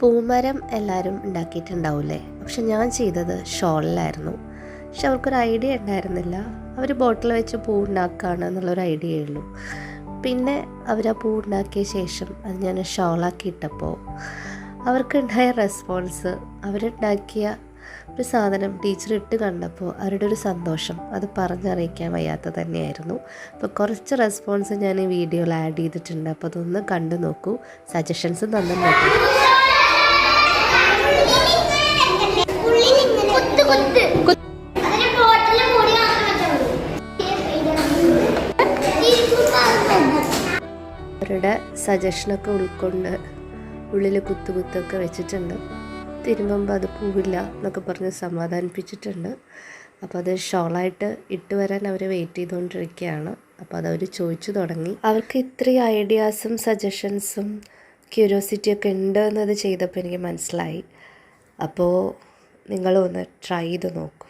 പൂമരം എല്ലാവരും ഉണ്ടാക്കിയിട്ടുണ്ടാവില്ലേ, പക്ഷെ ഞാൻ ചെയ്തത് ഷോളിലായിരുന്നു. പക്ഷെ അവർക്കൊരു ഐഡിയ ഉണ്ടായിരുന്നില്ല. അവർ ബോട്ടിൽ വെച്ച് പൂ ഉണ്ടാക്കുകയാണ് എന്നുള്ളൊരു ഐഡിയയേ ഉള്ളൂ. പിന്നെ അവർ ആ പൂ ഉണ്ടാക്കിയ ശേഷം അത് ഞാൻ ഷോളാക്കിയിട്ടപ്പോൾ അവർക്കുണ്ടായ റെസ്പോൺസ്, അവരുണ്ടാക്കിയ ഒരു സാധനം ടീച്ചർ ഇട്ട് കണ്ടപ്പോൾ അവരുടെ ഒരു സന്തോഷം അത് പറഞ്ഞറിയിക്കാൻ വയ്യാത്ത തന്നെയായിരുന്നു. അപ്പോൾ കുറച്ച് റെസ്പോൺസ് ഞാൻ ഈ വീഡിയോയിൽ ആഡ് ചെയ്തിട്ടുണ്ട്. അപ്പോൾ അതൊന്ന് കണ്ടു നോക്കൂ, സജഷൻസ് തന്നു നോക്കൂ. അവരുടെ സജഷനൊക്കെ ഉൾക്കൊണ്ട് ഉള്ളിൽ കുത്തൊക്കെ വെച്ചിട്ടുണ്ട്. തിരുമ്പുമ്പോൾ അത് പൂവില്ല എന്നൊക്കെ പറഞ്ഞ് സമാധാനിപ്പിച്ചിട്ടുണ്ട്. അപ്പോൾ അത് ഷോളായിട്ട് ഇട്ട് വരാൻ അവർ വെയിറ്റ് ചെയ്തുകൊണ്ടിരിക്കുകയാണ്. അപ്പോൾ അതവർ ചോദിച്ചു തുടങ്ങി. അവർക്ക് ഇത്രയും ഐഡിയാസും സജഷൻസും ക്യൂരിയോസിറ്റിയൊക്കെ ഉണ്ട് എന്നത് ചെയ്തപ്പോൾ എനിക്ക് മനസ്സിലായി. അപ്പോൾ നിങ്ങളൊന്ന് ട്രൈ ചെയ്ത് നോക്കൂ.